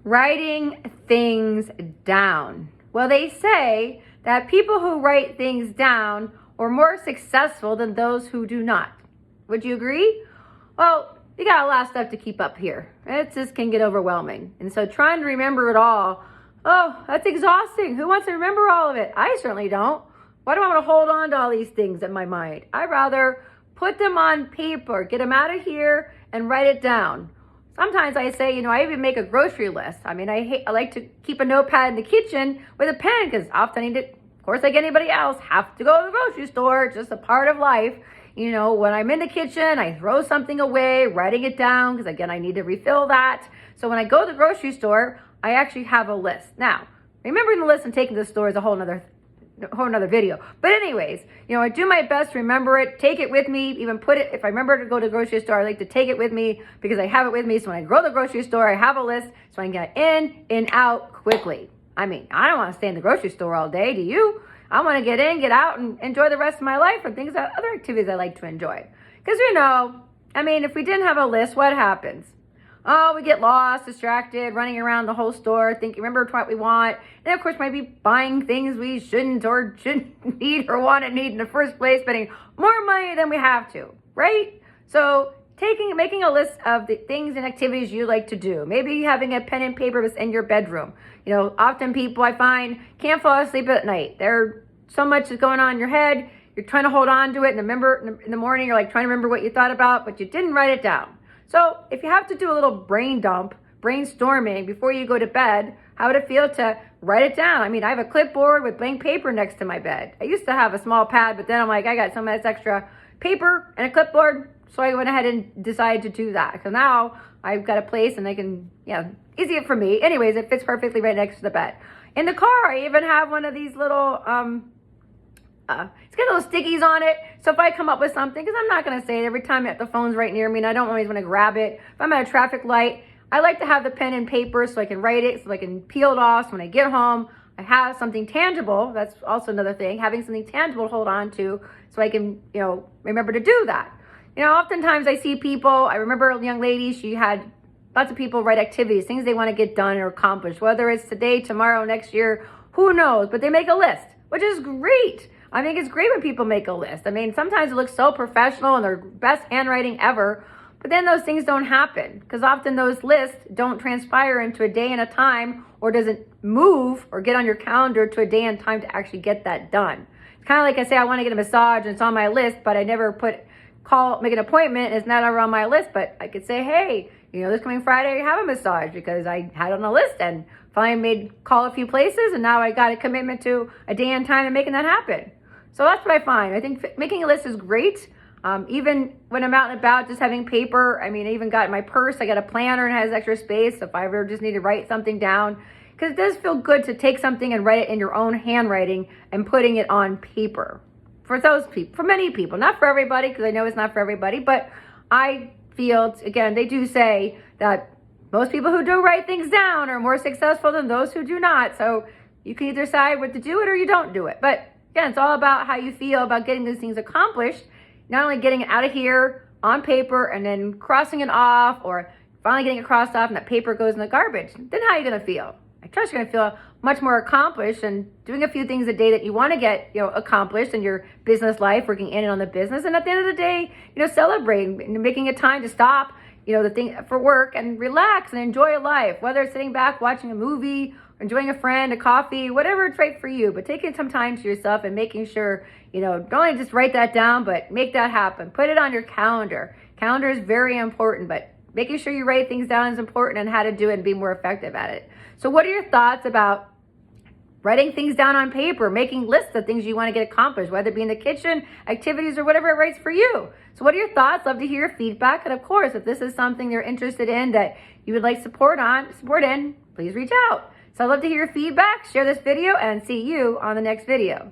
Writing things down. Well, they say that people who write things down are more successful than those who do not. Would you agree? Well, you got a lot of stuff to keep up here. It just can get overwhelming. And so trying to remember it all, oh, that's exhausting. Who wants to remember all of it? I certainly don't. Why do I want to hold on to all these things in my mind? I'd rather put them on paper, get them out of here, and write it down. Sometimes I say, I even make a grocery list. I mean, I like to keep a notepad in the kitchen with a pen because often I need it, of course, like anybody else, have to go to the grocery store. It's just a part of life. When I'm in the kitchen, I throw something away, writing it down because, again, I need to refill that. So when I go to the grocery store, I actually have a list. Now, remembering the list and taking to the store is a whole nother video. But anyways, I do my best to remember it, take it with me, even put it, if I remember to go to the grocery store, I like to take it with me because I have it with me. So when I go to the grocery store, I have a list so I can get in, out quickly. I mean, I don't want to stay in the grocery store all day. Do you? I want to get in, get out, and enjoy the rest of my life and other activities I like to enjoy. Because if we didn't have a list, what happens? Oh, we get lost, distracted, running around the whole store, remember what we want. And of course, maybe buying things we shouldn't need or want to need in the first place, spending more money than we have to, right? So making a list of the things and activities you like to do. Maybe having a pen and paper that's in your bedroom. Often people I find can't fall asleep at night. There's so much is going on in your head. You're trying to hold on to it and remember in the morning, you're like trying to remember what you thought about, but you didn't write it down. So if you have to do a little brainstorming before you go to bed, how would it feel to write it down? I mean, I have a clipboard with blank paper next to my bed. I used to have a small pad, but then I'm like, I got some of this extra paper and a clipboard. So I went ahead and decided to do that. So now I've got a place and I can, easy for me. Anyways, it fits perfectly right next to the bed. In the car, I even have one of these little, it's got little stickies on it. So if I come up with something, because I'm not going to say it every time the phone's right near me and I don't always want to grab it. If I'm at a traffic light, I like to have the pen and paper so I can write it, so I can peel it off. So when I get home, I have something tangible. That's also another thing, having something tangible to hold on to so I can, remember to do that. Oftentimes I see people, I remember a young lady, she had lots of people write activities, things they want to get done or accomplish, whether it's today, tomorrow, next year, who knows, but they make a list, which is great. I think it's great when people make a list. I mean, sometimes it looks so professional and their best handwriting ever, but then those things don't happen because often those lists don't transpire into a day and a time or doesn't move or get on your calendar to a day and time to actually get that done. It's kind of like I say, I want to get a massage and it's on my list, but I never make an appointment and it's not ever on my list, but I could say, hey, this coming Friday, I have a massage because I had it on the list and finally call a few places and now I got a commitment to a day and time and making that happen. So that's what I find. I think making a list is great. Even when I'm out and about, just having paper. I mean, I even got in my purse, I got a planner and it has extra space if I ever just need to write something down. Because it does feel good to take something and write it in your own handwriting and putting it on paper. For those people, for many people, not for everybody, because I know it's not for everybody, but I feel, again, they do say that most people who do write things down are more successful than those who do not. So you can either decide what to do it or you don't do it. But again, it's all about how you feel about getting these things accomplished, not only getting it out of here on paper and then crossing it off or finally getting it crossed off and that paper goes in the garbage. Then how are you going to feel? I trust you're going to feel much more accomplished and doing a few things a day that you want to get, accomplished in your business life, working in and on the business. And at the end of the day, celebrating, making a time to stop, the thing for work and relax and enjoy life, whether it's sitting back, watching a movie, enjoying a friend, a coffee, whatever it's right for you, but taking some time to yourself and making sure, don't only just write that down, but make that happen. Put it on your calendar. Calendar is very important, but making sure you write things down is important and how to do it and be more effective at it. So what are your thoughts about writing things down on paper, making lists of things you want to get accomplished, whether it be in the kitchen, activities, or whatever it writes for you? So what are your thoughts? Love to hear your feedback. And of course, if this is something you're interested in that you would like support in, please reach out. So I'd love to hear your feedback, share this video, and see you on the next video.